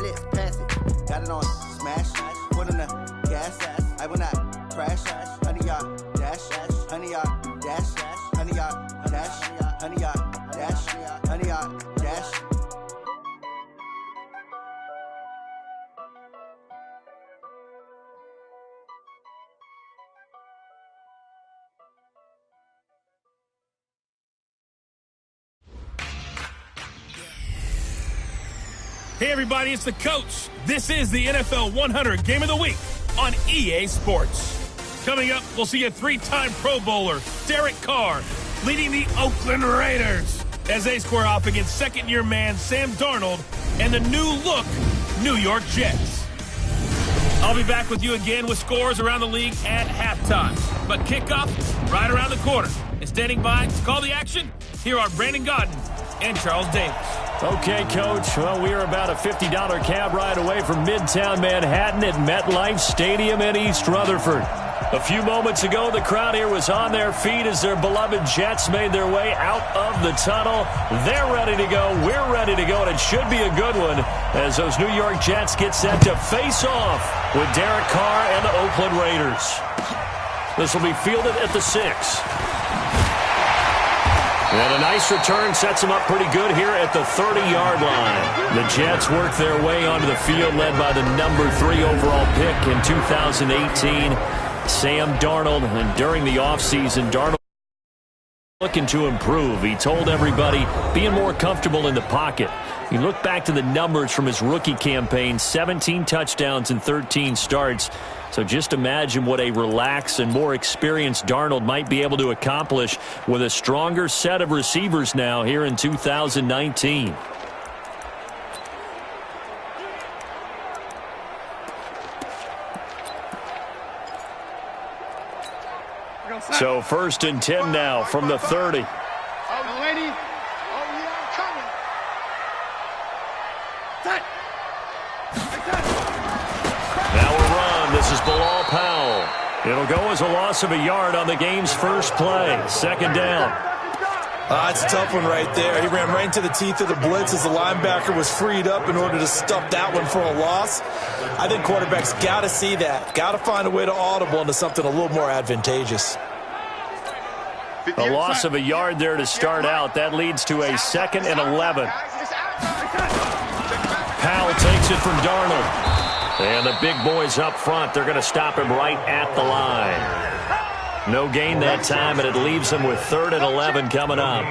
six, pass it. Got it on smash, foot on the gas. I will not crash. 100-yard dash, 100-yard dash, 100-yard dash, 100-yard dash, 100-yard dash. Hey everybody, it's the coach. This is the NFL 100 Game of the Week on EA Sports. Coming up, we'll see a three-time Pro Bowler, Derek Carr, leading the Oakland Raiders as they square off against second-year man Sam Darnold and the new-look New York Jets. I'll be back with you again with scores around the league at halftime. But kickoff right around the corner. And standing by to call the action, here are Brandon Godden and Charles Davis. Okay, Coach. Well, we are about a $50 cab ride away from Midtown Manhattan at MetLife Stadium in East Rutherford. A few moments ago, the crowd here was on their feet as their beloved Jets made their way out of the tunnel. They're ready to go. We're ready to go, and it should be a good one as those New York Jets get set to face off with Derek Carr and the Oakland Raiders. This will be fielded at the 6. And a nice return sets them up pretty good here at the 30-yard line. The Jets work their way onto the field led by the number 3 overall pick in 2018, Sam Darnold. And during the offseason, Darnold looking to improve. He told everybody being more comfortable in the pocket. You look back to the numbers from his rookie campaign, 17 touchdowns and 13 starts. So just imagine what a relaxed and more experienced Darnold might be able to accomplish with a stronger set of receivers now here in 2019. So 1st and 10 now from the 30. This is Bilal Powell. It'll go as a loss of a yard on the game's first play. 2nd down. It's a tough one right there. He ran right into the teeth of the blitz as the linebacker was freed up in order to stuff that one for a loss. I think quarterbacks got to see that. Got to find a way to audible into something a little more advantageous. A loss of a yard there to start out. That leads to a 2nd and 11. Powell takes it from Darnold. And the big boys up front, they're going to stop him right at the line. No gain that time, and it leaves them with 3rd and 11 coming up.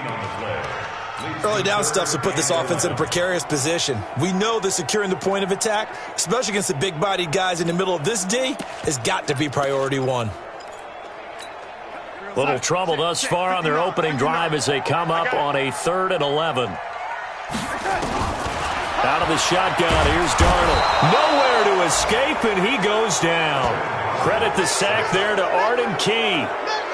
Early down stuff to put this offense in a precarious position. We know that securing the point of attack, especially against the big-bodied guys in the middle of this D, has got to be priority 1. Little trouble thus far on their opening drive as they come up on a 3rd and 11. Out of the shotgun, here's Darnold. Nowhere to escape, and he goes down. Credit the sack there to Arden Key.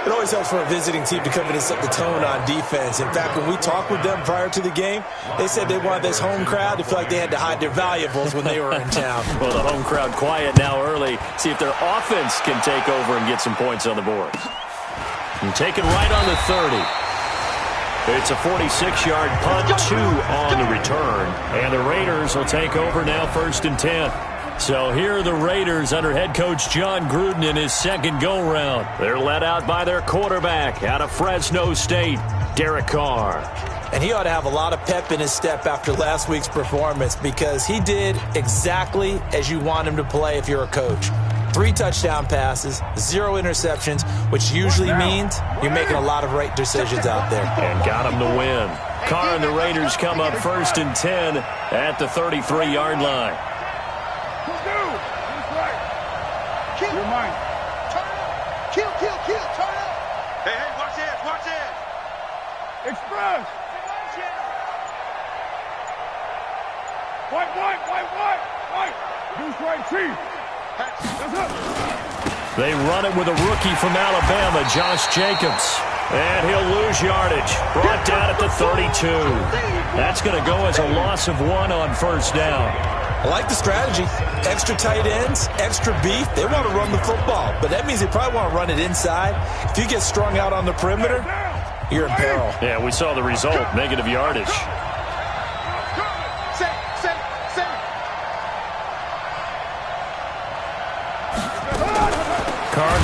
It always helps for a visiting team to come in and set the tone on defense. In fact, when we talked with them prior to the game, they said they wanted this home crowd to feel like they had to hide their valuables when they were in town. Well, the home crowd quiet now early. See if their offense can take over and get some points on the board. And taken right on the 30. It's a 46-yard punt, 2 on the return. And the Raiders will take over now 1st and 10. So here are the Raiders under head coach John Gruden in his 2nd go-round. They're led out by their quarterback out of Fresno State, Derek Carr. And he ought to have a lot of pep in his step after last week's performance because he did exactly as you want him to play if you're a coach. 3 touchdown passes, 0 interceptions, which usually means you're making a lot of right decisions out there. And got him the win. Carr and the Raiders come up 1st and 10 at the 33-yard line. Kill. You're mine. Turn up. Kill. Turn up. Hey, watch it. Express. White. Deuce right, Chief. They run it with a rookie from Alabama, Josh Jacobs. And he'll lose yardage. Brought down at the 32. That's going to go as a loss of 1 on 1st down. I like the strategy. Extra tight ends, extra beef. They want to run the football, but that means they probably want to run it inside. If you get strung out on the perimeter, you're in peril. Yeah, we saw the result, negative yardage.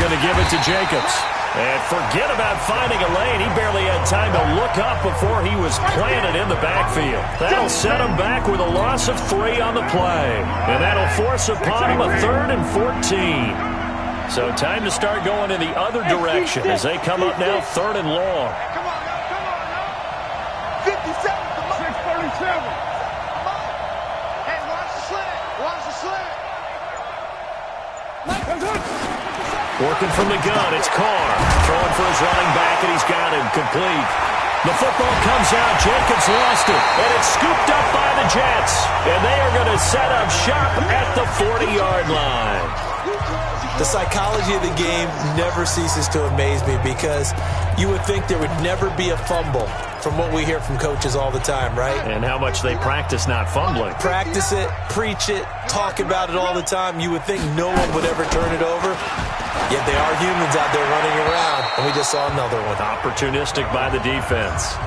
going to give it to Jacobs. And forget about finding a lane. He barely had time to look up before he was planted in the backfield. That'll set him back with a loss of 3 on the play. And that'll force upon him a 3rd and 14. So time to start going in the other direction as they come up now 3rd and long. Come on now. 57. 637. Hey, watch the slant. Watch the slant. Working from the gun, it's Carr. Throwing for his running back, and he's got him complete. The football comes out. Jacobs lost it, and it's scooped up by the Jets. And they are going to set up shop at the 40-yard line. The psychology of the game never ceases to amaze me because you would think there would never be a fumble from what we hear from coaches all the time, right? And how much they practice not fumbling. Practice it, preach it, talk about it all the time. You would think no one would ever turn it over. Yet they are humans out there running around, and we just saw another one. Opportunistic by the defense.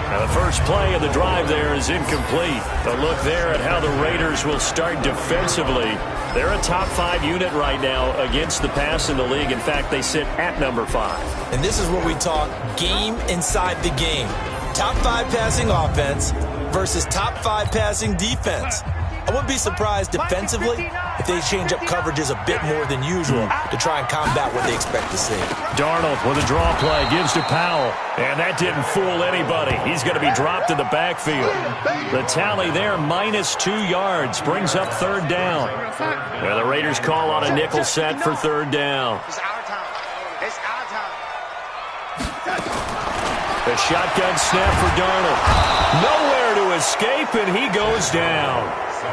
Now the first play of the drive there is incomplete. A look there at how the Raiders will start defensively. They're a top 5 unit right now against the pass in the league. In fact, they sit at number 5. And this is where we talk game inside the game. Top 5 passing offense versus top 5 passing defense. I wouldn't be surprised defensively if they change up coverages a bit more than usual to try and combat what they expect to see. Darnold with a draw play gives to Powell. And that didn't fool anybody. He's going to be dropped in the backfield. The tally there, -2 yards, brings up 3rd down. And the Raiders call on a nickel set for 3rd down. It's our time. It's our time. The shotgun snap for Darnold. Nowhere to escape, and he goes down.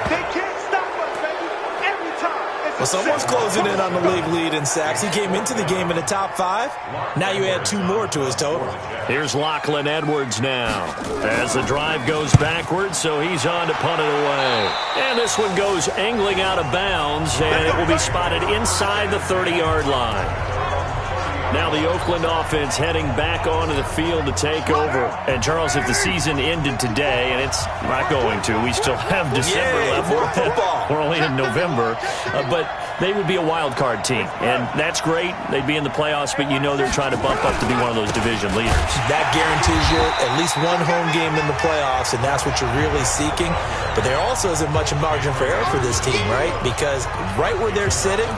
They can't stop us, baby. Every time. Well, someone's closing in on the league lead in sacks. He came into the game in the top 5. Now you add 2 more to his total. Here's Lachlan Edwards now. As the drive goes backwards, so he's on to punt it away. And this one goes angling out of bounds, and it will be spotted inside the 30-yard line. Now the Oakland offense heading back onto the field to take over. And, Charles, if the season ended today, and it's not going to, we still have December left. We're only in November. But they would be a wild card team. And that's great. They'd be in the playoffs, but you know they're trying to bump up to be one of those division leaders. That guarantees you at least one home game in the playoffs, and that's what you're really seeking. But there also isn't much margin for error for this team, right? Because right where they're sitting,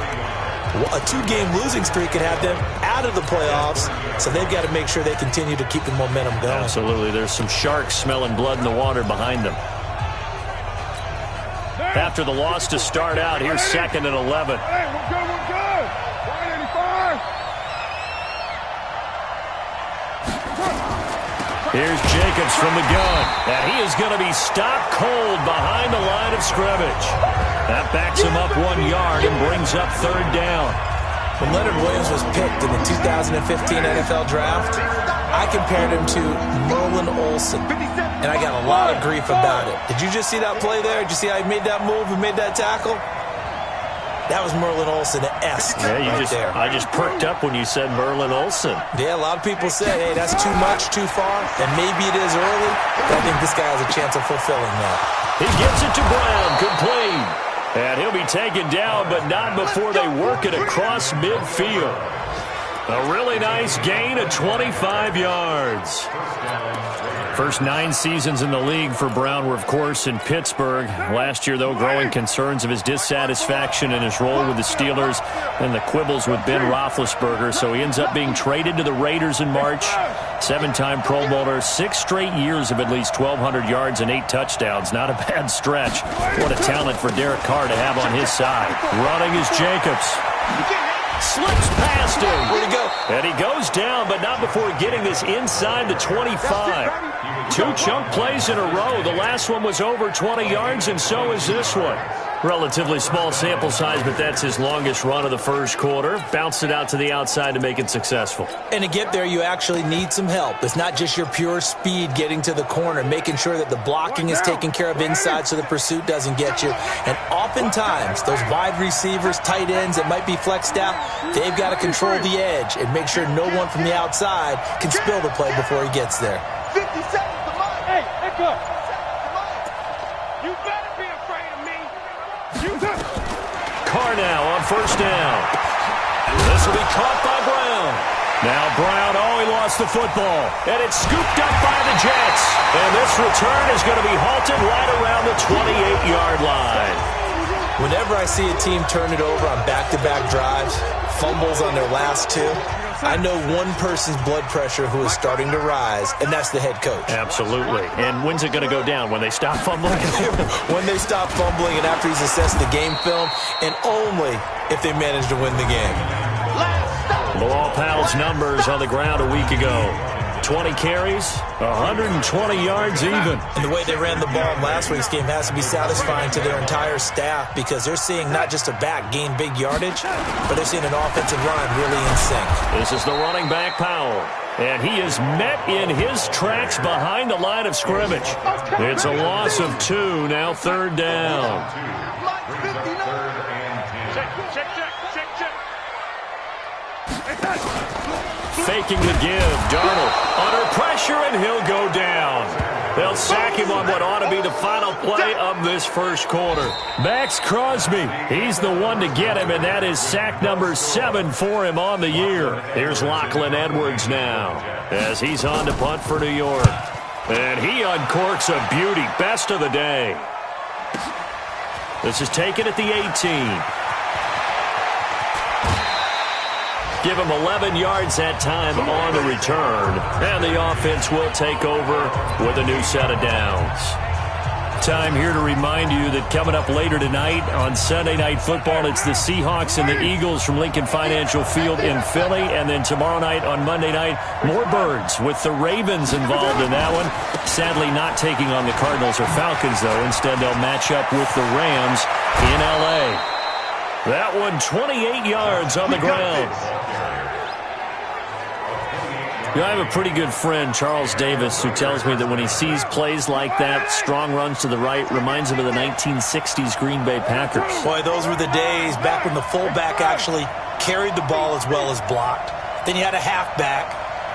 a 2-game losing streak could have them out of the playoffs, so they've got to make sure they continue to keep the momentum going. Absolutely. There's some sharks smelling blood in the water behind them. After the loss to start out, here's 2nd and 11. Hey, we're good, we're good. 185. Here's Jacobs from the gun. And he is going to be stopped cold behind the line of scrimmage. That backs him up 1 yard and brings up 3rd down. When Leonard Williams was picked in the 2015 NFL Draft, I compared him to Merlin Olsen, and I got a lot of grief about it. Did you just see that play there? Did you see how he made that move and made that tackle? That was Merlin Olsen-esque there. I just perked up when you said Merlin Olsen. Yeah, a lot of people say, hey, that's too much, too far, and maybe it is early, but I think this guy has a chance of fulfilling that. He gives it to Brown, complete. And he'll be taken down, but not before they work it across midfield. A really nice gain of 25 yards. First 9 seasons in the league for Brown were, of course, in Pittsburgh. Last year, though, growing concerns of his dissatisfaction in his role with the Steelers and the quibbles with Ben Roethlisberger. So he ends up being traded to the Raiders in March. 7-time Pro Bowler, 6 straight years of at least 1,200 yards and 8 touchdowns. Not a bad stretch. What a talent for Derek Carr to have on his side. Running is Jacobs. Slips past him. Where'd he go? And he goes down, but not before getting this inside the 25. 2 chunk plays in a row. The last one was over 20 yards, and so is this one. Relatively small sample size, but that's his longest run of the first quarter. Bounced it out to the outside to make it successful. And to get there, you actually need some help. It's not just your pure speed getting to the corner, making sure that the blocking is taken care of inside so the pursuit doesn't get you. And oftentimes, those wide receivers, tight ends that might be flexed out, they've got to control the edge and make sure no one from the outside can spill the play before he gets there. 50 seconds to mine. Hey, let go. You better be afraid of me. Carr now on first down. This will be caught by Brown. Now Brown, he lost the football. And it's scooped up by the Jets. And this return is going to be halted right around the 28-yard line. Whenever I see a team turn it over on back-to-back drives, fumbles on their last two, I know one person's blood pressure who is starting to rise, and that's the head coach. Absolutely. And when's it going to go down? When they stop fumbling? When they stop fumbling and after he's assessed the game film, and only if they manage to win the game. Blow all Powell's numbers on the ground a week ago. 20 carries, 120 yards even. And the way they ran the ball in last week's game has to be satisfying to their entire staff because they're seeing not just a back gain big yardage, but they're seeing an offensive line really in sync. This is the running back, Powell. And he is met in his tracks behind the line of scrimmage. It's a loss of 2, now third down. Faking the give. Darnold under pressure, and he'll go down. They'll sack him on what ought to be the final play of this first quarter. Max Crosby, he's the one to get him, and that is sack number 7 for him on the year. Here's Lachlan Edwards now as he's on to punt for New York. And he uncorks a beauty. Best of the day. This is taken at the 18. Give him 11 yards that time on the return. And the offense will take over with a new set of downs. Time here to remind you that coming up later tonight on Sunday Night Football, it's the Seahawks and the Eagles from Lincoln Financial Field in Philly. And then tomorrow night on Monday night, more Birds with the Ravens involved in that one. Sadly not taking on the Cardinals or Falcons, though. Instead, they'll match up with the Rams in L.A. That one 28 yards on the ground. You know, I have a pretty good friend, Charles Davis, who tells me that when he sees plays like that, strong runs to the right, reminds him of the 1960s Green Bay Packers. Boy, those were the days back when the fullback actually carried the ball as well as blocked. Then you had a halfback.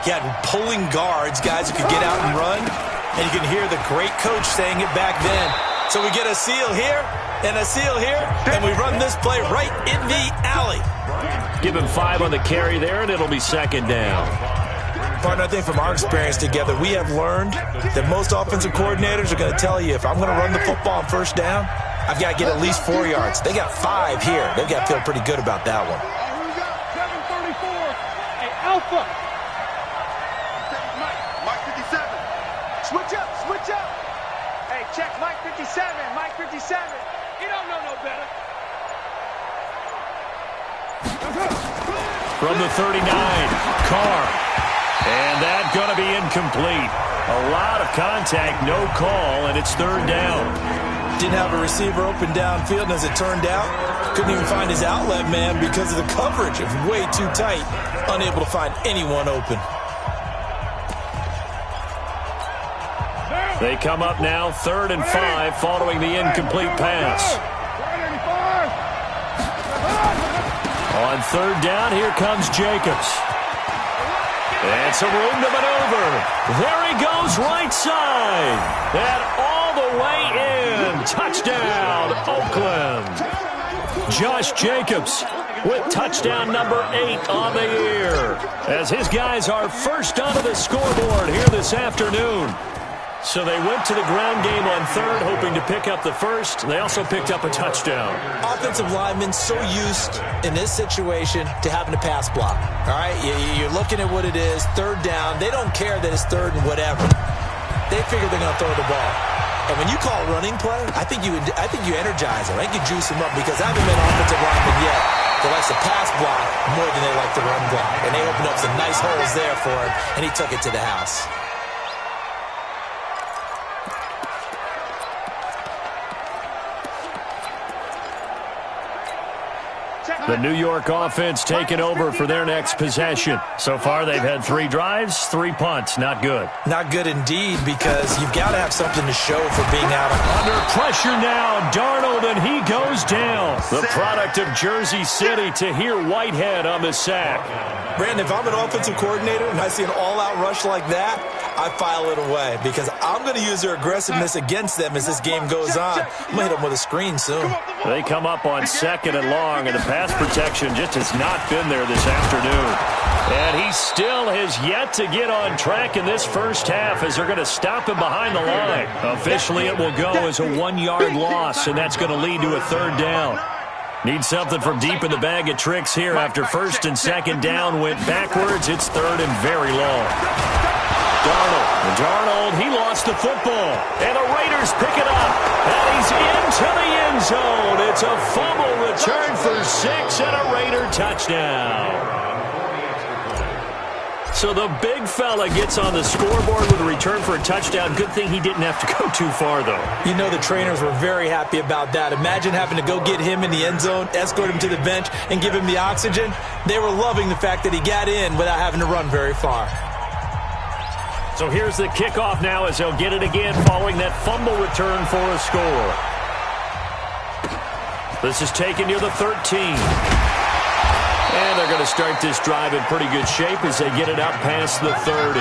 You had pulling guards, guys who could get out and run. And you can hear the great coach saying it back then. So we get a seal here and a seal here, and we run this play right in the alley. Give him 5 on the carry there, and it'll be second down. Partner, I think from our experience together, we have learned that most offensive coordinators are going to tell you, if I'm going to run the football on first down, I've got to get at least 4 yards. They got 5 here. They've got to feel pretty good about that one. Here we go. 734. Hey, Alpha. Mike 57. Switch up, switch up. Hey, check Mike 57. Mike 57. You don't know no better. From the 39, Carr. And that's going to be incomplete. A lot of contact, no call, and it's third down. Didn't have a receiver open downfield, and as it turned out, couldn't even find his outlet man because of the coverage. It was way too tight, unable to find anyone open. They come up now, 3rd and 5, following the incomplete pass. On third down, here comes Jacobs. And some room to maneuver. There he goes, right side. And all the way in. Touchdown, Oakland. Josh Jacobs with touchdown number 8 on the year. As his guys are first onto the scoreboard here this afternoon. So they went to the ground game on third, hoping to pick up the first. They also picked up a touchdown. Offensive linemen so used in this situation to having to pass block. All right, you're looking at what it is, third down. They don't care that it's third and whatever. They figure they're going to throw the ball. And when you call a running play, I think you energize them. I think you juice them up because I haven't been an offensive lineman yet that likes to pass block more than they like to run block. And they opened up some nice holes there for him, and he took it to the house. The New York offense taking over for their next possession. So far, they've had 3 drives, 3 punts. Not good. Not good indeed, because you've got to have something to show for being out. Under pressure now, Darnold, and he goes down. The product of Jersey City, Tahir Whitehead on the sack. Brandon, if I'm an offensive coordinator and I see an all-out rush like that, I file it away because I'm going to use their aggressiveness against them as this game goes on. I'm going to hit them with a screen soon. They come up on 2nd and long, and the pass protection just has not been there this afternoon. And he still has yet to get on track in this first half as they're going to stop him behind the line. Officially, it will go as a 1-yard loss, and that's going to lead to a 3rd down. Need something from deep in the bag of tricks here after 1st and 2nd down went backwards. It's 3rd and very long. Darnold, he lost the football. And the Raiders pick it up. And he's into the end zone. It's a fumble return for 6 and a Raider touchdown. So the big fella gets on the scoreboard with a return for a touchdown. Good thing he didn't have to go too far, though. You know the trainers were very happy about that. Imagine having to go get him in the end zone, escort him to the bench, and give him the oxygen. They were loving the fact that he got in without having to run very far. So here's the kickoff now as they'll get it again following that fumble return for a score. This is taken near the 13. And they're going to start this drive in pretty good shape as they get it up past the 30.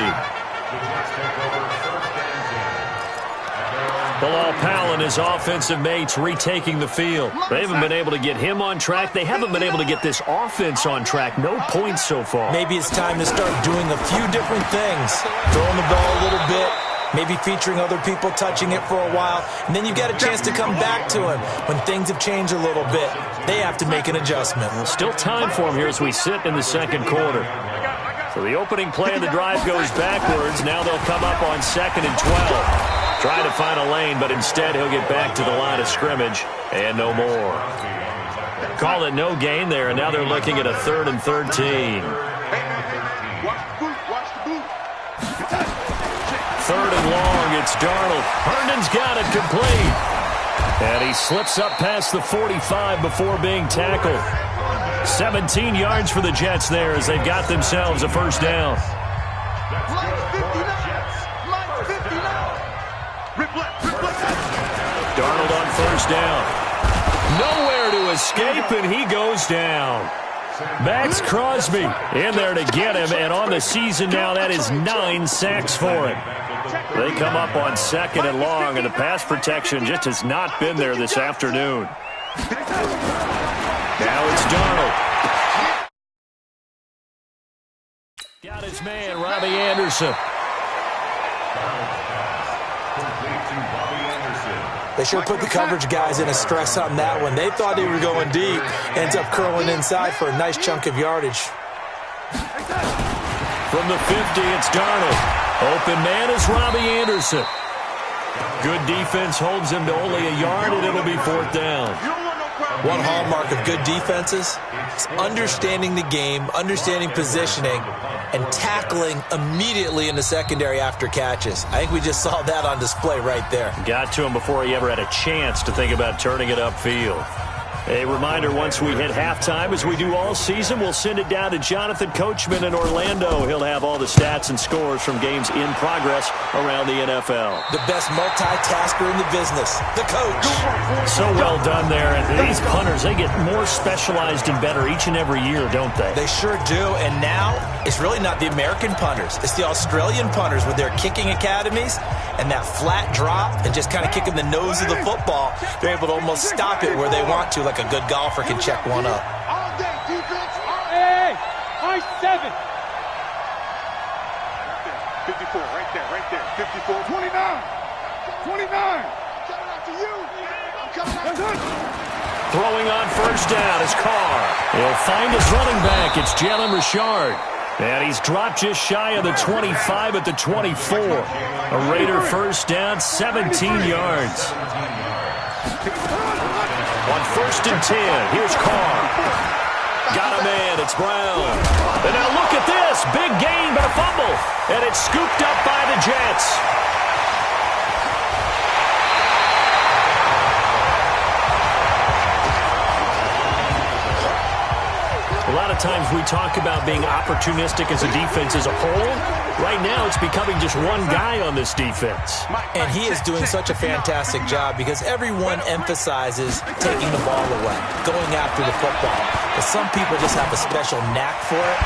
Bilal Powell and his offensive mates retaking the field. They haven't been able to get him on track. They haven't been able to get this offense on track. No points so far. Maybe it's time to start doing a few different things. Throwing the ball a little bit, maybe featuring other people touching it for a while, and then you get a chance to come back to him when things have changed a little bit. They have to make an adjustment. Still time for him here as we sit in the 2nd quarter. So the opening play of the drive goes backwards. Now they'll come up on 2nd and 12. Trying to find a lane, but instead he'll get back to the line of scrimmage and no more. Call it no gain there, and now they're looking at a 3rd and 13. 3rd and long, it's Darnold. Herndon's got it complete. And he slips up past the 45 before being tackled. 17 yards for the Jets there as they've got themselves a 1st down. Darnold on 1st down. Nowhere to escape, and he goes down. Max Crosby in there to get him, and on the season now, that is 9 sacks for him. They come up on 2nd and long, and the pass protection just has not been there this afternoon. Now it's Darnold. Got his man, Robbie Anderson. They sure put the coverage guys in a stress on that one. They thought they were going deep. Ends up curling inside for a nice chunk of yardage. From the 50, it's Darnold. Open man is Robbie Anderson. Good defense holds him to only a yard, and it'll be 4th down. One hallmark of good defenses is understanding the game, understanding positioning, and tackling immediately in the secondary after catches. I think we just saw that on display right there. Got to him before he ever had a chance to think about turning it upfield. A reminder, once we hit halftime, as we do all season, we'll send it down to Jonathan Coachman in Orlando. He'll have all the stats and scores from games in progress around the NFL. The best multitasker in the business, the coach. So well done there. And these punters, they get more specialized and better each and every year, don't they? They sure do. And now, it's really not the American punters. It's the Australian punters with their kicking academies and that flat drop and just kind of kicking the nose of the football. They're able to almost stop it where they want to, like a good golfer can check one up. All day, defense. Hey, high 7. 54, right there. 54, 29. 29. Coming out to you. I'm coming out to you. Throwing on 1st down is Carr. He'll find his running back. It's Jalen Richard. And he's dropped just shy of the 25 at the 24. A Raider 1st down, 17 yards. On 1st and 10, here's Carr. Got a man, it's Brown. And now look at this, big gain but a fumble. And it's scooped up by the Jets. A lot of times we talk about being opportunistic as a defense as a whole. Right now, it's becoming just one guy on this defense. And he is doing such a fantastic job because everyone emphasizes taking the ball away, going after the football. But some people just have a special knack for it.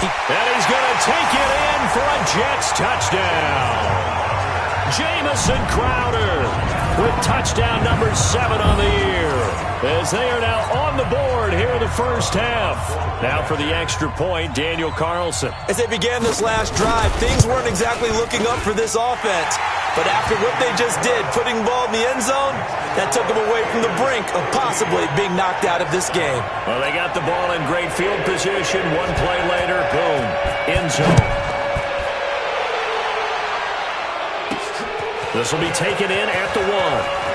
And he's going to take it in for a Jets touchdown. Jamison Crowder with touchdown number 7 on the year, as they are now on the board here in the first half. Now for the extra point, Daniel Carlson. As they began this last drive, things weren't exactly looking up for this offense. But after what they just did, putting the ball in the end zone, that took them away from the brink of possibly being knocked out of this game. Well, they got the ball in great field position. One play later, boom, end zone. This will be taken in at the 1.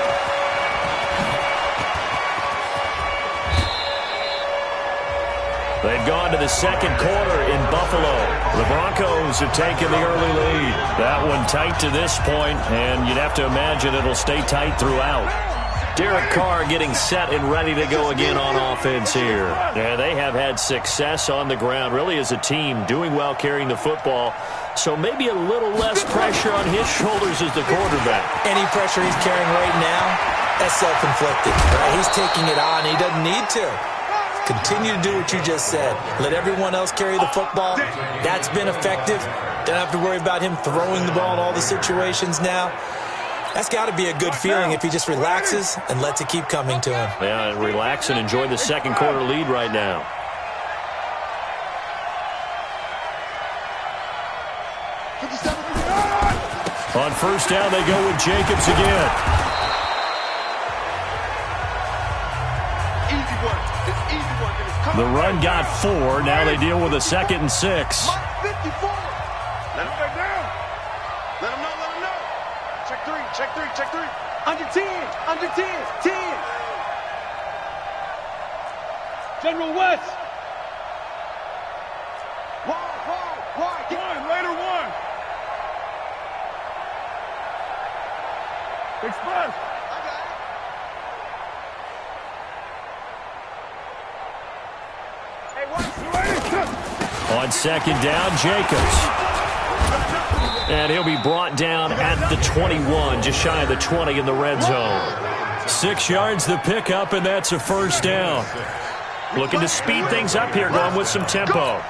They've gone to the second quarter in Buffalo. The Broncos have taken the early lead. That one tight to this point, and you'd have to imagine it'll stay tight throughout. Derek Carr getting set and ready to go again on offense here. Yeah, they have had success on the ground, really as a team, doing well carrying the football. So maybe a little less pressure on his shoulders as the quarterback. Any pressure he's carrying right now, that's self-inflicted. Right? He's taking it on. He doesn't need to. Continue to do what you just said. Let everyone else carry the football. That's been effective. Don't have to worry about him throwing the ball in all the situations now. That's got to be a good feeling if he just relaxes and lets it keep coming to him. Yeah, relax and enjoy the second quarter lead right now. On first down, they go with Jacobs again. Easy one. It's easy one. And it's coming. The run got 4. Now they deal with a 2nd and 6. 54. Let him back down. Let him know. Let him know. Check 3. Check 3. Check 3. Under 10. Under 10. 10. General West. Why? Get one. Later one. Express. I got it. Hey, watch. On second down, Jacobs. And he'll be brought down at the 21, just shy of the 20 in the red zone. 6 yards the pickup, and that's a first down. Looking to speed things up here, going with some tempo.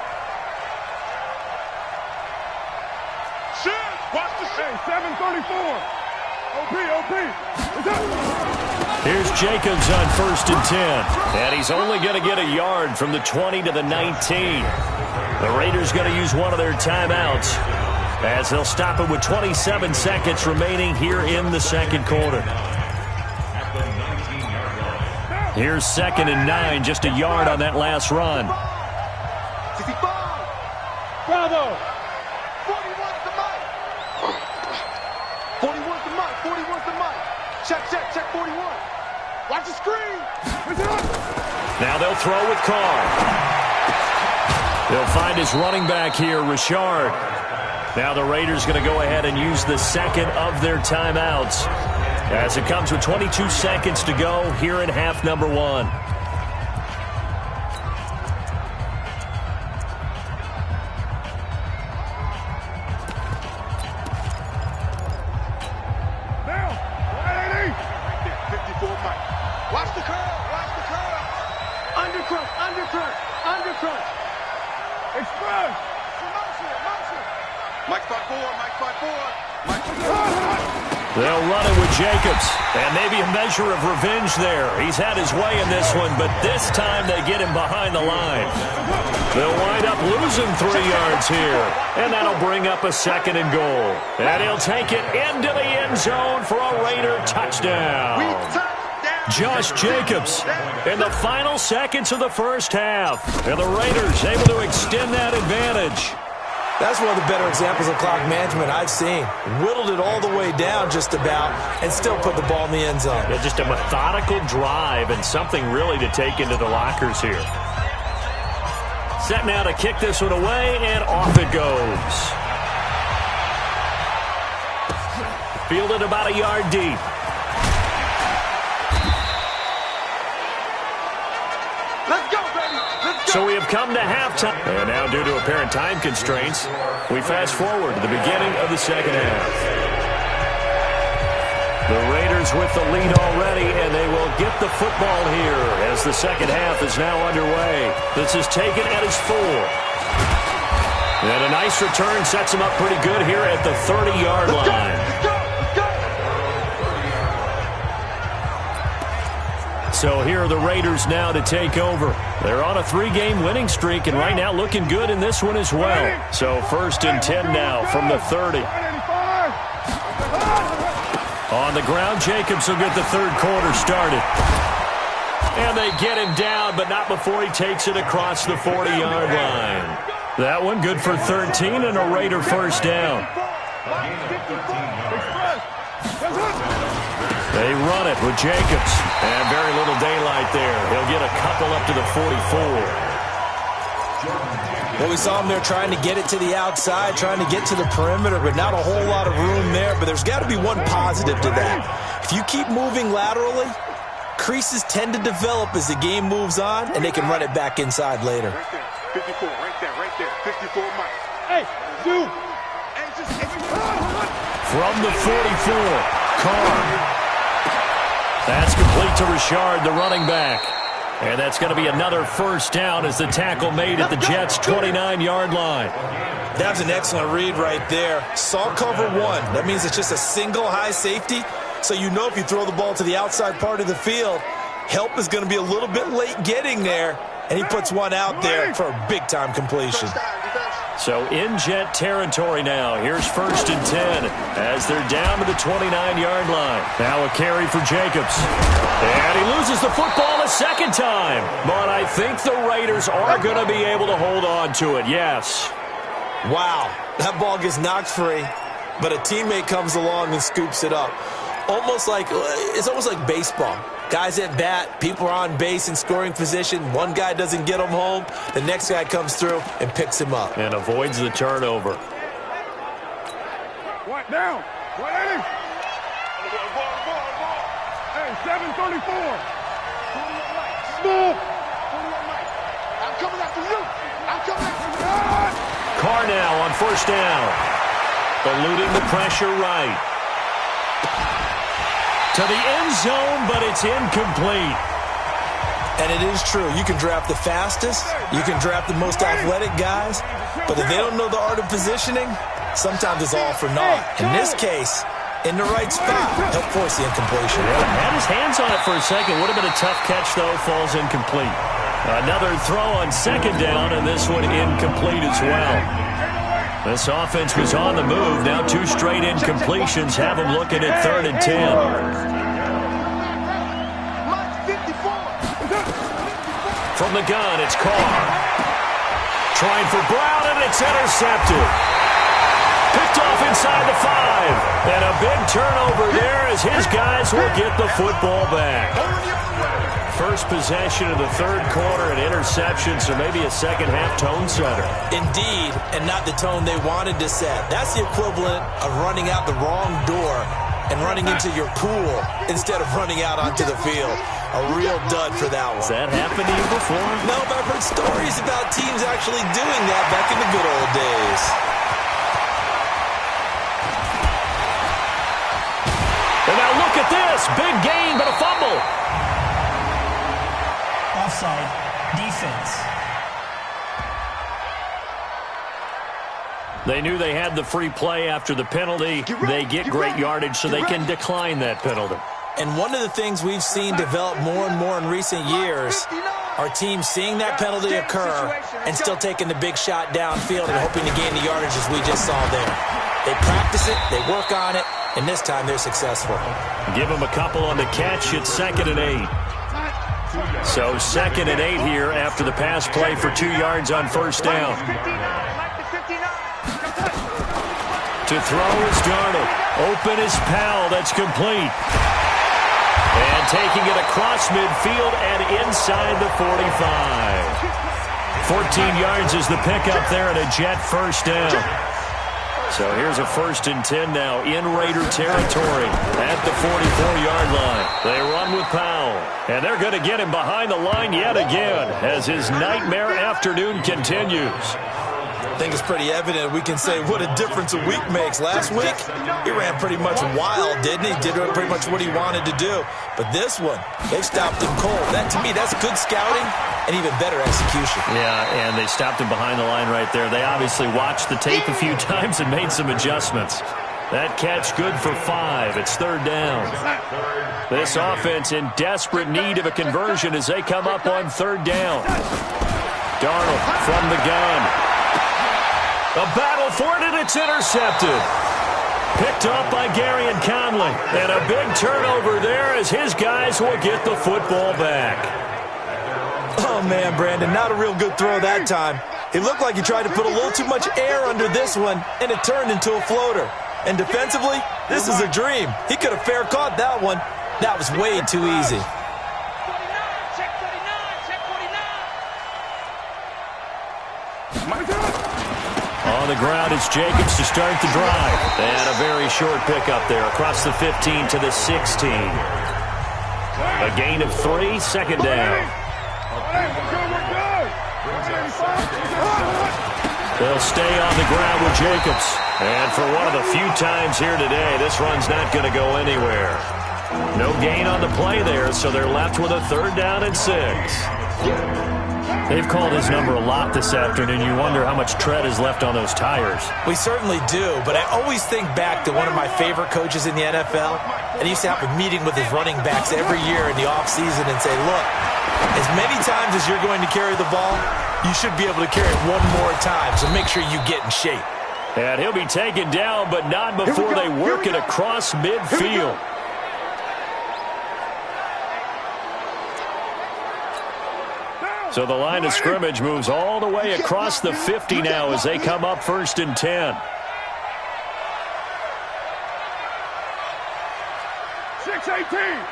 Watch the shit. 734. OP. Here's Jacobs on first and 10. And he's only going to get a yard from the 20 to the 19. The Raiders going to use one of their timeouts as they'll stop it with 27 seconds remaining here in the second quarter. Here's 2nd and 9, just a yard on that last run. 65. Bravo. 41's the mic. 41's the mic. 41's the mic. Check 41. Watch the screen. Now they'll throw with Carr. They'll find his running back here, Richard. Now the Raiders going to go ahead and use the second of their timeouts as it comes with 22 seconds to go here in half number 1. Undercrunch. Express. Motion. Mike 5-4. They'll run it with Jacobs. And maybe a measure of revenge there. He's had his way in this one, but this time they get him behind the line. They'll wind up losing 3 yards here. And that'll bring up a 2nd and goal. And he'll take it into the end zone for a Raider touchdown. Josh Jacobs in the final seconds of the first half. And the Raiders able to extend that advantage. That's one of the better examples of clock management I've seen. Whittled it all the way down just about and still put the ball in the end zone. Yeah, just a methodical drive and something really to take into the lockers here. Set now to kick this one away, and off it goes. Fielded about a yard deep. Let's go, baby. Let's So we have come to halftime. And now, due to apparent time constraints, we fast forward to the beginning of the second half. The Raiders with the lead already, and they will get the football here as the second half is now underway. This is taken at his 4. And a nice return sets him up pretty good here at the 30-yard line. So here are the Raiders now to take over. They're on a 3-game winning streak, and right now looking good in this one as well. So 1st and 10 now from the 30. On the ground, Jacobs will get the third quarter started. And they get him down, but not before he takes it across the 40-yard line. That one good for 13 and a Raider first down. They run it with Jacobs. And very little daylight there. He'll get a couple up to the 44. Well, we saw him there trying to get it to the outside, trying to get to the perimeter, but not a whole lot of room there. But there's got to be one positive to that. If you keep moving laterally, creases tend to develop as the game moves on, and they can run it back inside later. Right there. 54, right there. 54, Mike. Hey, dude. From the 44, Carr. That's complete to Richard, the running back. And that's going to be another first down as the tackle made at the Jets' 29-yard line. That was an excellent read right there. Saw cover 1. That means it's just a single high safety. So you know if you throw the ball to the outside part of the field, help is going to be a little bit late getting there. And he puts one out there for a big-time completion. So in Jet territory now. Here's 1st and 10 as they're down to the 29-yard line. Now a carry for Jacobs. And he loses the football a second time. But I think the Raiders are going to be able to hold on to it, yes. Wow, that ball gets knocked free, but a teammate comes along and scoops it up. It's almost like baseball. Guys at bat, people are on base in scoring position. One guy doesn't get him home. The next guy comes through and picks him up. And avoids the turnover. What down? What at him? Hey, 734. Smooth. I'm coming after you. I'm coming after you. Carr now on 1st down. Eluding the pressure right. To the end zone, but it's incomplete. And it is true. You can draft the fastest. You can draft the most athletic guys. But if they don't know the art of positioning, sometimes it's all for naught. In this case, in the right spot, help force the incompletion. Yeah, had his hands on it for a second. Would have been a tough catch, though. Falls incomplete. Another throw on 2nd down, and this one incomplete as well. This offense was on the move. Now 2 straight incompletions have them looking at 3rd and 10. From the gun, it's Carr. Trying for Brown, and it's intercepted. Picked off inside the 5. And a big turnover there as his guys will get the football back. First possession of the 3rd quarter, an interception, so maybe a second-half tone setter. Indeed, and not the tone they wanted to set. That's the equivalent of running out the wrong door and running into your pool instead of running out onto the field. A real dud for that one. Has that happened to you before? No, but I've heard stories about teams actually doing that back in the good old days. And now look at this. Big gain, but a fumble. Offside defense. They knew they had the free play after the penalty. They get great yardage, so they can decline that penalty. And one of the things we've seen develop more and more in recent years are teams seeing that penalty occur and still taking the big shot downfield and hoping to gain the yardage as we just saw there. They practice it, they work on it, and this time they're successful. Give them a couple on the catch. It's 2nd and 8. So 2nd and 8 here after the pass play for 2 yards on 1st down. To throw is Darnold. Open is Powell. That's complete. And taking it across midfield and inside the 45. 14 yards is the pickup there and a Jet first down. So here's a 1st and 10 now in Raider territory at the 44-yard line. They run with Powell, and they're going to get him behind the line yet again as his nightmare afternoon continues. I think it's pretty evident. We can say what a difference a week makes. Last week, he ran pretty much wild, didn't he? Did pretty much what he wanted to do. But this one, they've stopped him cold. That, to me, that's good scouting and even better execution. Yeah, and they stopped him behind the line right there. They obviously watched the tape a few times and made some adjustments. That catch good for 5. It's 3rd down. This offense in desperate need of a conversion as they come up on 3rd down. Darnold from the gun. A battle for it, and it's intercepted. Picked off by Gary and Conley. And a big turnover there as his guys will get the football back. Oh, man, Brandon, not a real good throw that time. It looked like he tried to put a little too much air under this one, and it turned into a floater. And defensively, this is a dream. He could have fair caught that one. That was way too easy. On the ground, it's Jacobs to start the drive. And a very short pickup there across the 15 to the 16. A gain of 3, 2nd down. They'll stay on the ground with Jacobs. And for one of the few times here today, this run's not going to go anywhere. No gain on the play there, so they're left with a 3rd down and 6. They've called his number a lot this afternoon. You wonder how much tread is left on those tires. We certainly do, but I always think back to one of my favorite coaches in the NFL, and he used to have a meeting with his running backs every year in the offseason and say, look, as many times as you're going to carry the ball, you should be able to carry it one more time, so make sure you get in shape. And he'll be taken down, but not before they work it across midfield. So the line of scrimmage moves all the way across the 50 now as they come up 1st and 10. 6-18.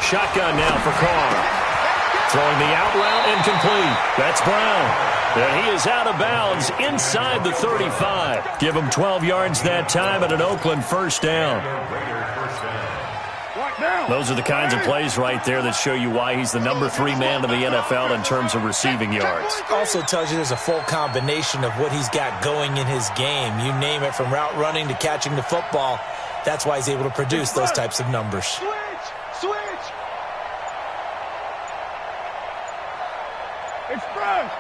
Shotgun now for Carr. Throwing the out route incomplete. That's Brown. And he is out of bounds inside the 35. Give him 12 yards that time and an Oakland 1st down. Those are the kinds of plays right there that show you why he's the number 3 man in the NFL in terms of receiving yards. Also tells you there's a full combination of what he's got going in his game. You name it, from route running to catching the football. That's why he's able to produce those types of numbers. Switch! Express!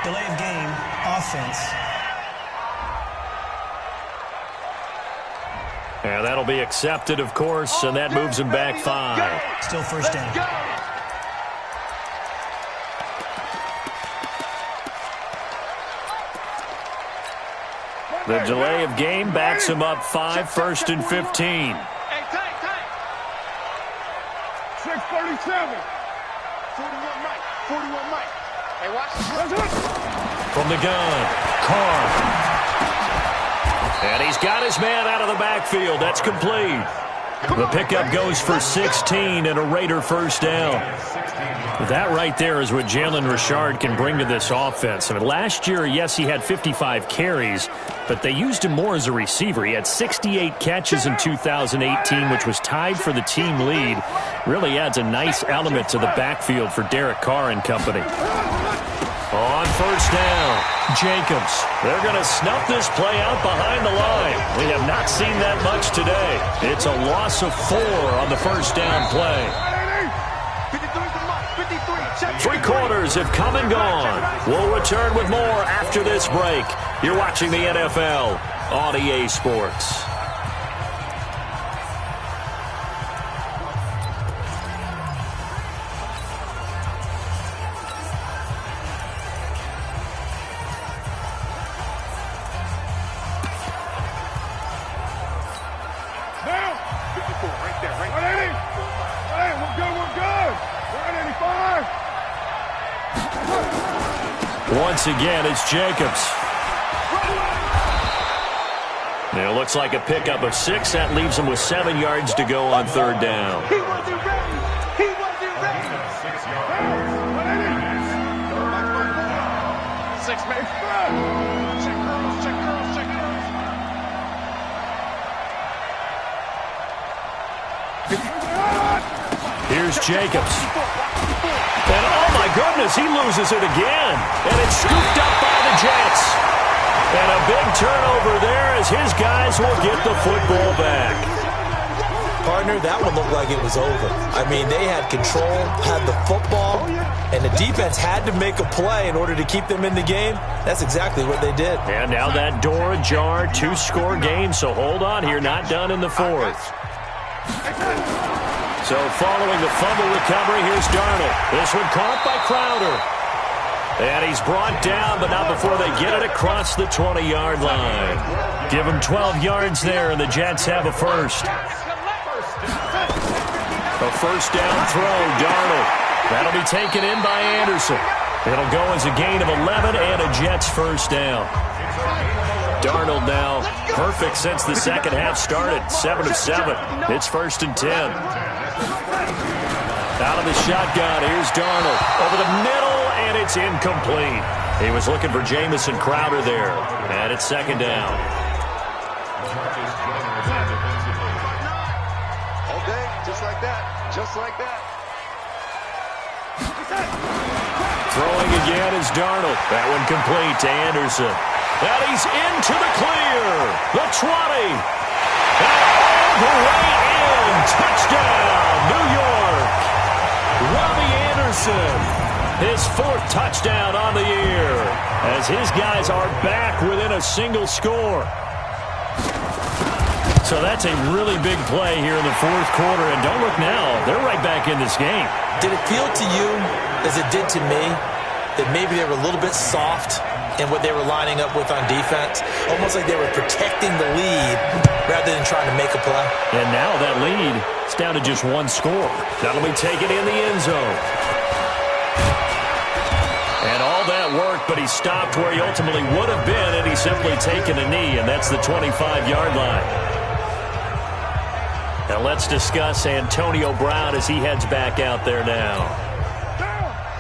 Delay of game, offense. And that'll be accepted, of course, and that moves him back 5. Still 1st down. The delay of game backs him up 5, 1st and 15. Hey, tank. 6:37. 41 Mike. 41 Mike. Hey, watch this. From the gun, Carr. And he's got his man out of the backfield. That's complete. The pickup goes for 16 and a Raider 1st down. That right there is what Jalen Richard can bring to this offense. I mean, last year, yes, he had 55 carries, but they used him more as a receiver. He had 68 catches in 2018, which was tied for the team lead. Really adds a nice element to the backfield for Derek Carr and company. On 1st down, Jacobs. They're going to snuff this play out behind the line. We have not seen that much today. It's a loss of 4 on the 1st down play. 3 quarters have come and gone. We'll return with more after this break. You're watching the NFL on EA Sports. Once again, it's Jacobs. It looks like a pickup of 6. That leaves them with 7 yards to go on third down. He wasn't ready. He wasn't ready. 6 yards. 6 man. Check girls, check girls, check girls. Here's Jacobs. And oh my goodness, he loses it again. And it's scooped up by the Jets. And a big turnover there as his guys will get the football back. Partner, that one looked like it was over. I mean, they had control, had the football, and the defense had to make a play in order to keep them in the game. That's exactly what they did. And now that door ajar, 2-score game, so hold on here, not done in the fourth. So following the fumble recovery, here's Darnold. This one caught by Crowder. And he's brought down, but not before they get it across the 20-yard line. Give him 12 yards there, and the Jets have a first. A first down throw, Darnold. That'll be taken in by Anderson. It'll go as a gain of 11 and a Jets first down. Darnold now perfect since the second half started. 7 of 7. It's 1st and 10. Out of the shotgun, here's Darnold. Over the middle, and it's incomplete. He was looking for Jamison Crowder there. And it's 2nd down. Okay, just like that. Just like that. Throwing again is Darnold. That one complete to Anderson. And he's into the clear. The 20. And all the way in. Touchdown, New York. Robbie Anderson. His 4th touchdown on the year. As his guys are back within a single score. So that's a really big play here in the 4th quarter. And don't look now. They're right back in this game. Did it feel to you, as it did to me, that maybe they were a little bit soft in what they were lining up with on defense? Almost like they were protecting the lead rather than trying to make a play. And now that lead is down to just 1 score. That'll be taken in the end zone. And all that work, but he stopped where he ultimately would have been, and he's simply taken a knee, and that's the 25-yard line. Now let's discuss Antonio Brown as he heads back out there now.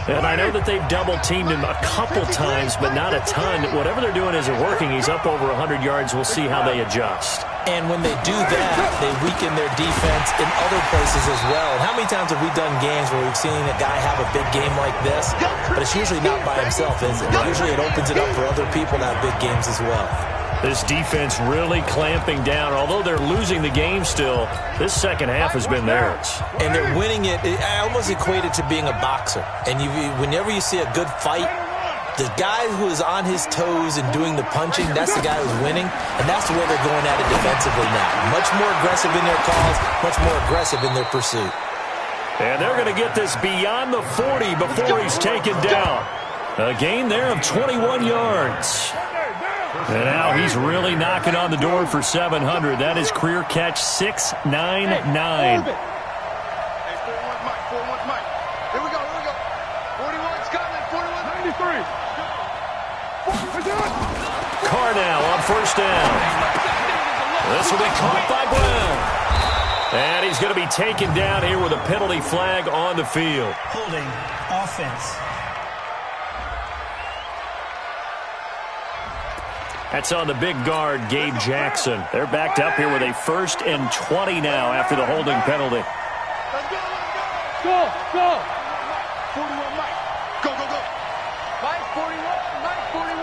And I know that they've double-teamed him a couple times, but not a ton. Whatever they're doing isn't working. He's up over 100 yards. We'll see how they adjust. And when they do that, they weaken their defense in other places as well. And how many times have we done games where we've seen a guy have a big game like this? But it's usually not by himself, is it? Usually it opens it up for other people to have big games as well. This defense really clamping down. Although they're losing the game still, this second half has been theirs. And they're winning it. I almost equate it to being a boxer. And whenever you see a good fight, the guy who is on his toes and doing the punching, that's the guy who's winning. And that's the way they're going at it defensively now. Much more aggressive in their calls, much more aggressive in their pursuit. And they're going to get this beyond the 40 before he's taken down. A gain there of 21 yards. And now he's really knocking on the door for 700. That is career catch 699. Hey, 41 Mike, 41 Mike. Here we go, here we go. 41 Scotland, 41 93. Carr now on 1st down. This will be caught by Brown. And he's going to be taken down here with a penalty flag on the field. Holding offense. That's on the big guard, Gabe Jackson. They're backed up here with a 1st and 20 now after the holding penalty. Let's go, let's go. Go, go. 41 Mike. Go, go, go. Mike, 41. Mike, 41.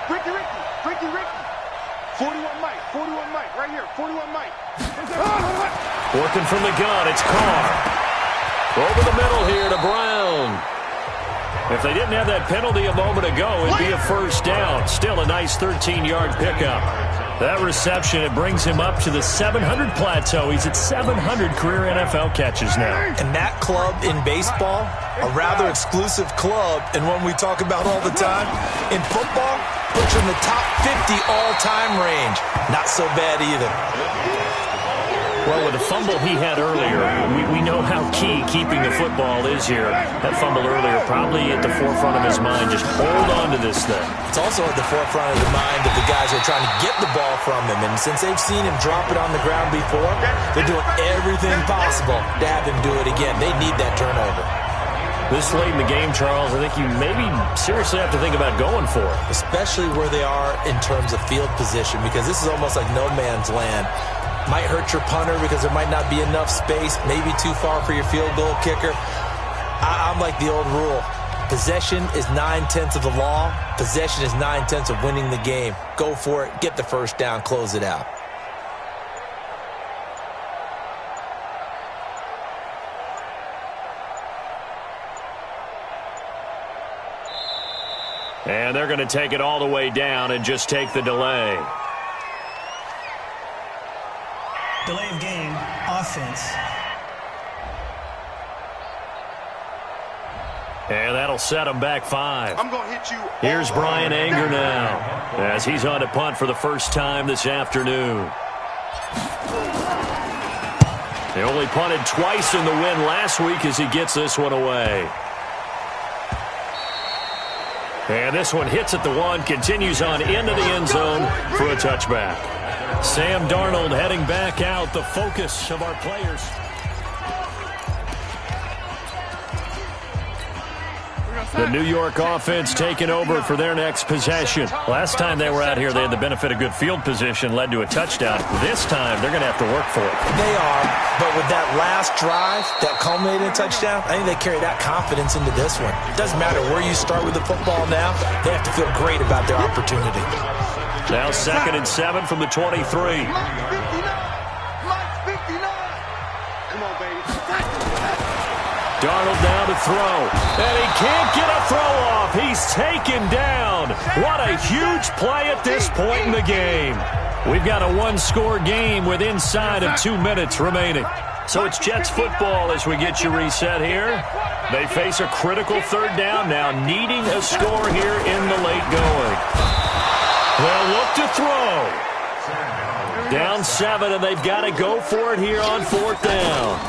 Ricky, Ricky. Ricky, Ricky. 41 Mike. 41 Mike. Right here. 41 Mike. Working from the gun, it's Carr. Over the middle here to Brown. If they didn't have that penalty a moment ago, it'd be a 1st down. Still a nice 13-yard pickup. That reception, it brings him up to the 700 plateau. He's at 700 career NFL catches now. And that club in baseball, a rather exclusive club, and one we talk about all the time. In football, puts you in the top 50 all-time range. Not so bad either. Well, with the fumble he had earlier, we know how key keeping the football is here. That fumble earlier probably at the forefront of his mind. Just hold on to this thing. It's also at the forefront of the mind of the guys who are trying to get the ball from him. And since they've seen him drop it on the ground before, they're doing everything possible to have him do it again. They need that turnover. This late in the game, Charles, I think you maybe seriously have to think about going for it. Especially where they are in terms of field position, because this is almost like no man's land. Might hurt your punter because there might not be enough space, maybe too far for your field goal kicker. I'm like the old rule. Possession is 9/10 of the law. Possession is 9/10 of winning the game. Go for it. Get the first down. Close it out. And they're going to take it all the way down and just take the delay. Delay of game, offense. And that'll set him back 5. I'm going to hit you. Here's Brian Anger now as he's on to punt for the first time this afternoon. They only punted twice in the win last week as he gets this one away. And this one hits at the 1, continues on into the end zone for a touchback. Sam Darnold heading back out, the focus of our players. The New York offense taking over for their next possession. Last time they were out here, they had the benefit of good field position, led to a touchdown. This time, they're going to have to work for it. They are, but with that last drive that culminated in a touchdown, I think they carry that confidence into this one. It doesn't matter where you start with the football now. They have to feel great about their opportunity. Now 2nd and 7 from the 23. Mike's 59. Mike's 59. Come on, baby. Darnold now to throw, and he can't get a throw off. He's taken down. What a huge play at this point in the game. We've got a one-score game with inside of 2 minutes remaining. So it's Jets football as we get you reset here. They face a critical 3rd down now, needing a score here in the late going. They'll look to throw. Down 7, and they've got to go for it here on 4th down.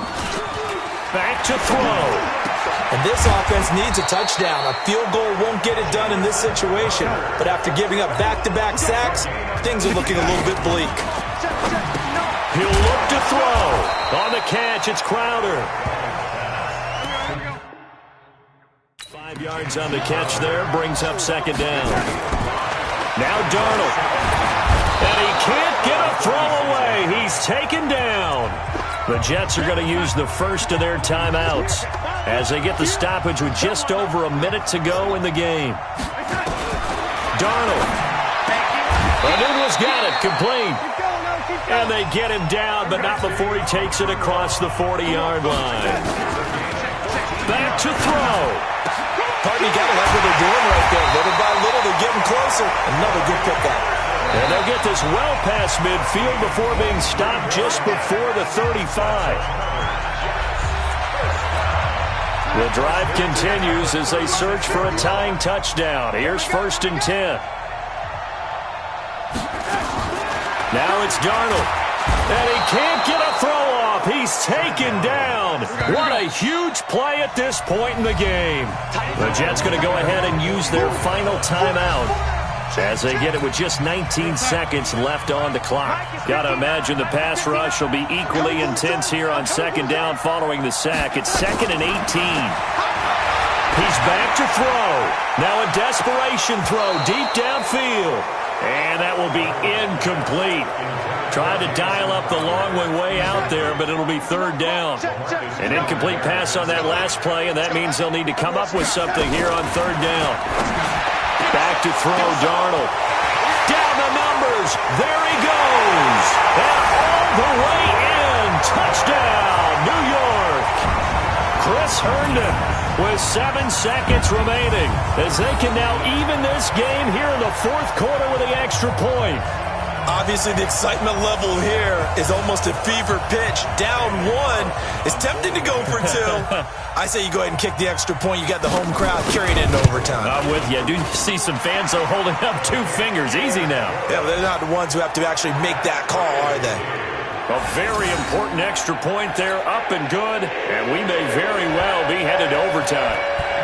Back to throw. And this offense needs a touchdown. A field goal won't get it done in this situation. But after giving up back-to-back sacks, things are looking a little bit bleak. He'll look to throw. On the catch, it's Crowder. 5 yards on the catch there, brings up 2nd down. Now Darnold. And he can't get a throw away. He's taken down. The Jets are going to use the first of their timeouts as they get the stoppage with just over a minute to go in the game. Darnold. Anunwa's got it, complete. And they get him down, but not before he takes it across the 40-yard line. Back to throw. Partner, you got to like what they're doing right there. Little by little, they're getting closer. Another good pickup. And they'll get this well past midfield before being stopped just before the 35. The drive continues as they search for a tying touchdown. Here's 1st and 10. Now it's Darnold. And he can't get a throw off. He's taken down. What a huge play at this point in the game. The Jets going to go ahead and use their final timeout as they get it with just 19 seconds left on the clock. Got to imagine the pass rush will be equally intense here on 2nd down following the sack. It's 2nd and 18. He's back to throw. Now a desperation throw deep downfield. And that will be incomplete. Tried to dial up the long way out there, but it'll be 3rd down. An incomplete pass on that last play, and that means they'll need to come up with something here on 3rd down. Back to throw, Darnold. Down the numbers. There he goes. And all the way in. Touchdown, New York. Chris Herndon with 7 seconds remaining as they can now even this game here in the 4th quarter with the extra point. Obviously, the excitement level here is almost a fever pitch. Down 1. It's tempting to go for 2. I say you go ahead and kick the extra point. You got the home crowd carrying into overtime. I'm with you. I do see some fans, though, holding up 2 fingers. Easy now. Yeah, but they're not the ones who have to actually make that call, are they? A very important extra point there, up and good, and we may very well be headed to overtime.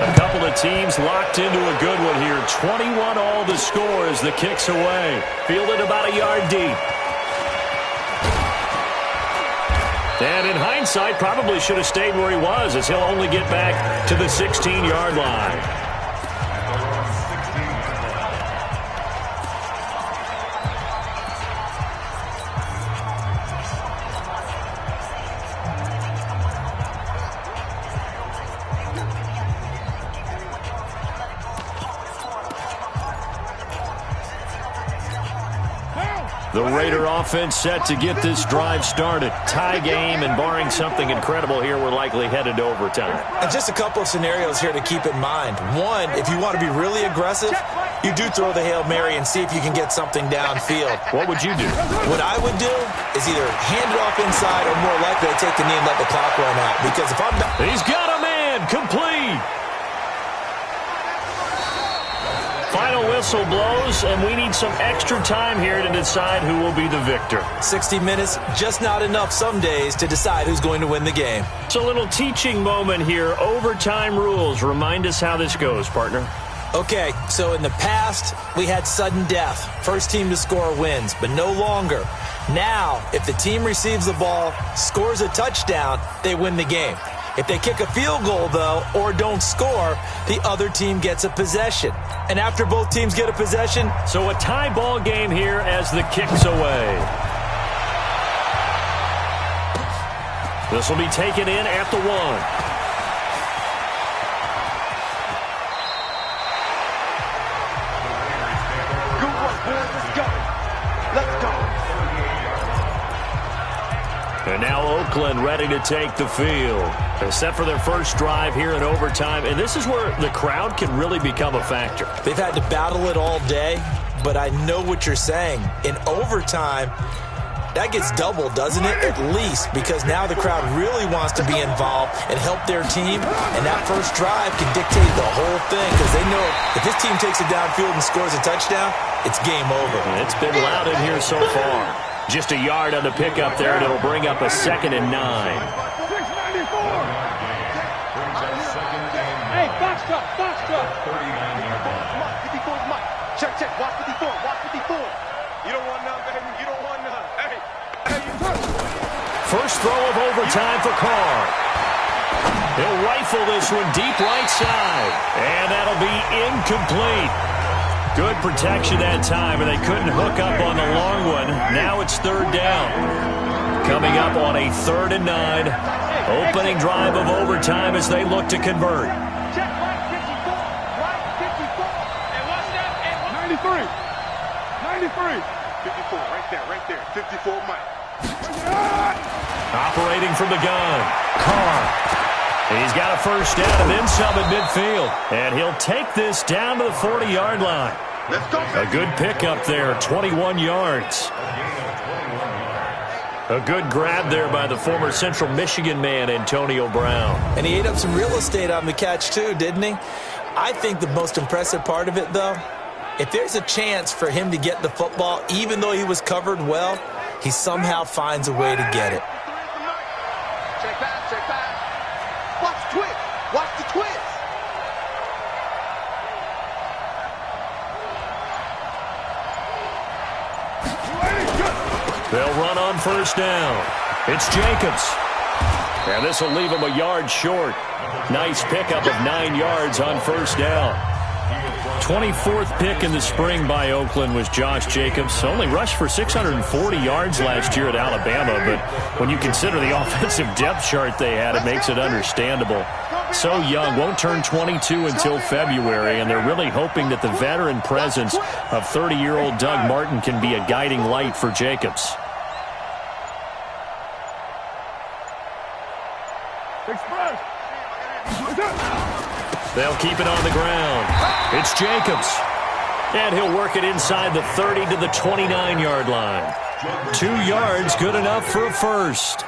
A couple of teams locked into a good one here. 21 all the score as the kick's away. Fielded about a yard deep. And in hindsight, probably should have stayed where he was, as he'll only get back to the 16-yard line. The Raider offense set to get this drive started. Tie game, and barring something incredible here, we're likely headed to overtime. And just a couple of scenarios here to keep in mind. One, if you want to be really aggressive, you do throw the Hail Mary and see if you can get something downfield. What would you do? What I would do is either hand it off inside or more likely to take the knee and let the clock run out. Because if I'm... He's got a man, complete. Final whistle blows, and we need some extra time here to decide who will be the victor. 60 minutes, just not enough some days to decide who's going to win the game. It's a little teaching moment here. Overtime rules. Remind us how this goes, partner. Okay, so in the past, we had sudden death. First team to score wins, but no longer. Now, if the team receives the ball, scores a touchdown, they win the game. If they kick a field goal, though, or don't score, the other team gets a possession. And after both teams get a possession... So a tie ball game here as the kick's away. This will be taken in at the 1. Good work, boys. Let's go. Let's go. And now Oakland ready to take the field. They're set for their first drive here in overtime, and this is where the crowd can really become a factor. They've had to battle it all day, but I know what you're saying. In overtime, that gets doubled, doesn't it? At least, because now the crowd really wants to be involved and help their team, and that first drive can dictate the whole thing, because they know if this team takes it downfield and scores a touchdown, it's game over. It's been loud in here so far. Just a yard on the pickup there, and it'll bring up a 2nd and 9. Hey, box truck, box truck. 54's Mike. Check, watch 54, watch 54. You don't want none, baby, you don't want none. Hey, you First throw of overtime for Carr. He'll rifle this one deep right side, and that'll be incomplete. Good protection that time, and they couldn't hook up on the long one. Now it's 3rd down. Coming up on a 3rd and 9. Opening drive of overtime as they look to convert. check right 54, right 54. And watch that, and 93. 93. 54, right there. 54, Mike. Operating from the gun. Carr. He's got a first down and then some at midfield. And he'll take this down to the 40-yard line. Let's go. A good pickup there, 21 yards. A good grab there by the former Central Michigan man, Antonio Brown. And he ate up some real estate on the catch, too, didn't he? I think the most impressive part of it, though, if there's a chance for him to get the football, even though he was covered well, he somehow finds a way to get it. Check back. Watch the twist. Watch the twist. They'll run on first down. It's Jacobs. And this will leave him a yard short. Nice pickup of 9 yards on first down. 24th pick in the spring by Oakland was Josh Jacobs. Only rushed for 640 yards last year at Alabama, but when you consider the offensive depth chart they had, it makes it understandable. So young, won't turn 22 until February, and they're really hoping that the veteran presence of 30-year-old Doug Martin can be a guiding light for Jacobs. They'll keep it on the ground. It's Jacobs. And he'll work it inside the 30 to the 29-yard line. 2 yards, good enough for a first.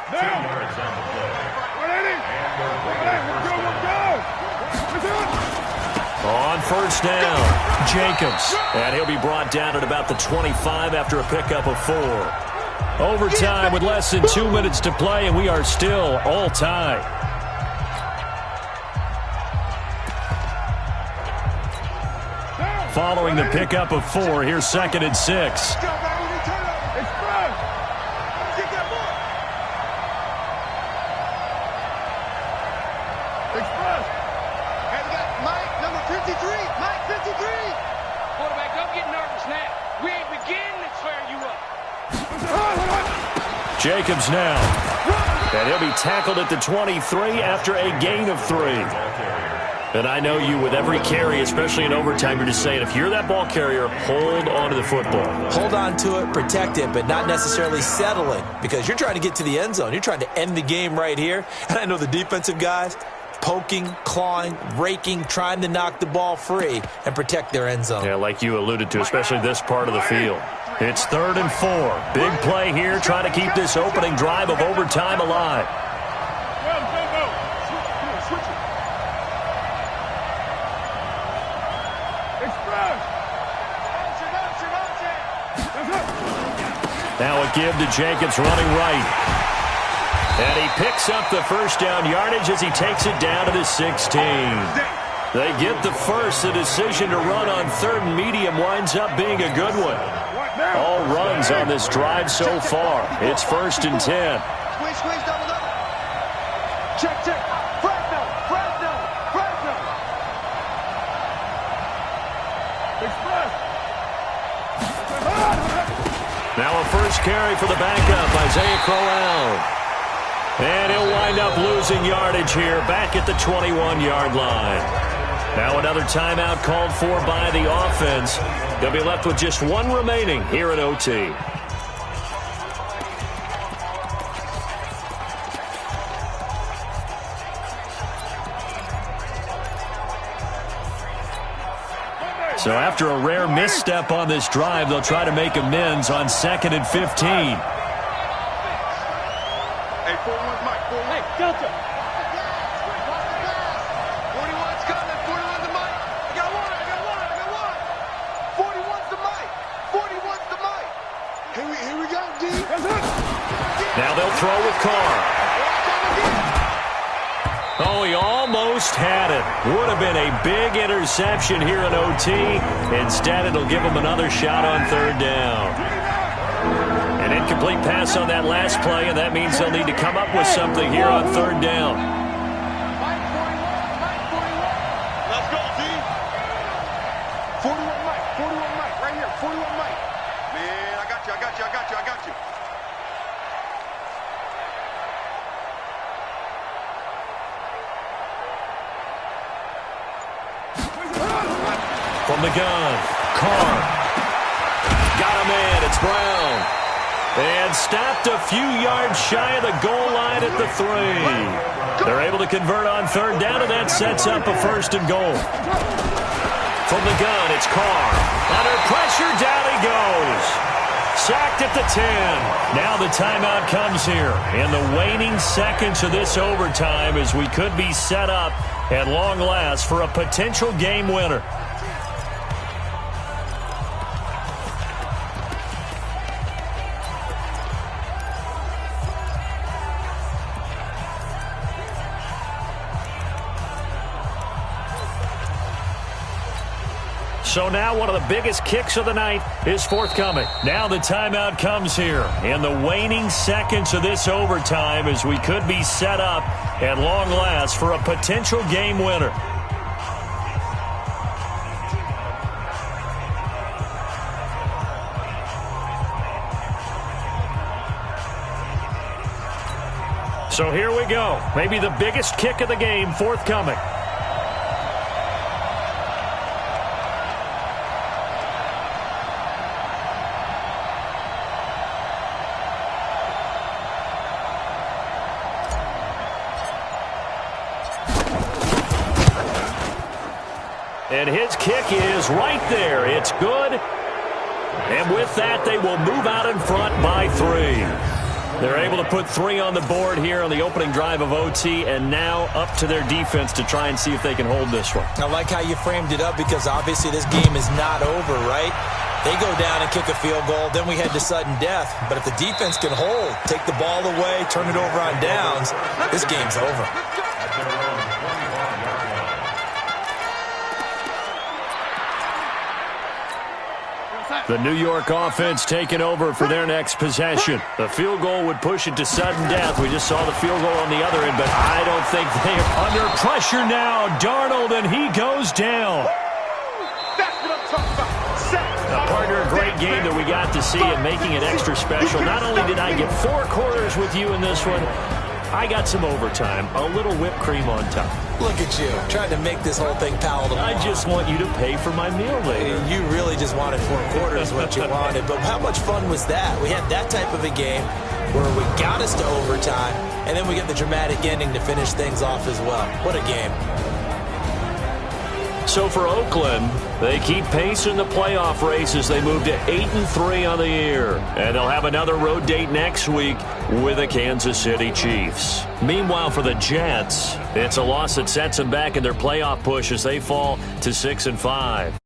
On first down, Jacobs. And he'll be brought down at about the 25 after a pickup of 4. Overtime with less than 2 minutes to play, and we are still all tied. Following the pickup of 4, here's 2nd and 6. Jacobs now. And he'll be tackled at the 23 after a gain of 3. And I know you with every carry, especially in overtime, you're just saying, if you're that ball carrier, hold on to the football. Hold on to it, protect it, but not necessarily settle it, because you're trying to get to the end zone. You're trying to end the game right here. And I know the defensive guys poking, clawing, raking, trying to knock the ball free and protect their end zone. Yeah, like you alluded to, especially this part of the field. It's 3rd and 4. Big play here, trying to keep this opening drive of overtime alive. Now a give to Jacobs running right. And he picks up the first down yardage as he takes it down to the 16. They get the first. The decision to run on 3rd and medium winds up being a good one. All runs on this drive so far. It's 1st and 10. Squeeze, double. Check. Fresno. Express. Now a first carry for the backup, Isaiah Crowell. And he'll wind up losing yardage here back at the 21-yard line. Now another timeout called for by the offense. They'll be left with just 1 remaining here in OT. So after a rare misstep on this drive, they'll try to make amends on 2nd and 15. Hey, 4-1's Mike. 4-1. Hey, Delta. 41's coming. 41's the Mike. I got one. 41's the Mike. 41's the Mike. Here we go, D. Now they'll throw with Carr. Oh, he almost had it. Would have been a big interception here in OT. Instead, it'll give him another shot on 3rd down. An incomplete pass on that last play, and that means they'll need to come up with something here on 3rd down. Mike 41. Let's go, D. 41 Mike. Right here. 41 Mike. Man, I got you. From the gun, Carr. Got him in. It's Brown. And stopped a few yards shy of the goal line at the 3. They're able to convert on 3rd down, and that sets up a 1st and goal. From the gun, it's Carr. Under pressure, down he goes. Sacked at the 10. Now the timeout comes here in the waning seconds of this overtime as we could be set up at long last for a potential game winner. So now one of the biggest kicks of the night is forthcoming. Now the timeout comes here in the waning seconds of this overtime as we could be set up at long last for a potential game winner. So here we go. Maybe the biggest kick of the game forthcoming. And his kick is right there. It's good. And with that, they will move out in front by 3. They're able to put 3 on the board here on the opening drive of OT, and now up to their defense to try and see if they can hold this one. I like how you framed it up because obviously this game is not over, right? They go down and kick a field goal, then we head to sudden death. But if the defense can hold, take the ball away, turn it over on downs, this game's over. The New York offense taking over for their next possession. The field goal would push it to sudden death. We just saw the field goal on the other end, but I don't think they're under pressure now. Darnold, and he goes down. A partner, a great game that we got to see and making it extra special. Not only did I get 4 quarters with you in this one, I got some overtime, a little whipped cream on top. Look at you, trying to make this whole thing palatable. I just want you to pay for my meal later. You really just wanted 4 quarters what you wanted, but how much fun was that? We had that type of a game where we got us to overtime, and then we get the dramatic ending to finish things off as well. What a game. So for Oakland, they keep pace in the playoff race as they move to 8-3 on the year. And they'll have another road date next week with the Kansas City Chiefs. Meanwhile, for the Jets, it's a loss that sets them back in their playoff push as they fall to 6-5.